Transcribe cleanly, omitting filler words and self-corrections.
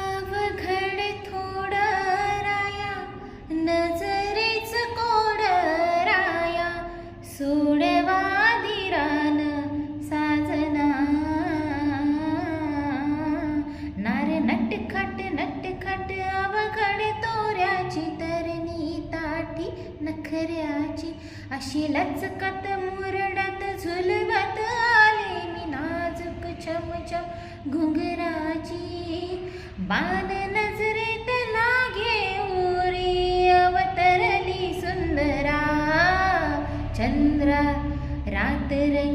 अवघड थोडं राया, नजरेच कोड राया, सोडवा धीरान साजना. नार नटखट अवघड तोऱ्याची तरणी ताठी नखऱ्याची, अशी लचकत मुरडत झुलवत आले मी नाजूक चमचम घुंगराची. बाण नजरेत लागे उरी, अवतरली सुंदरा चंद्रा रात रंगी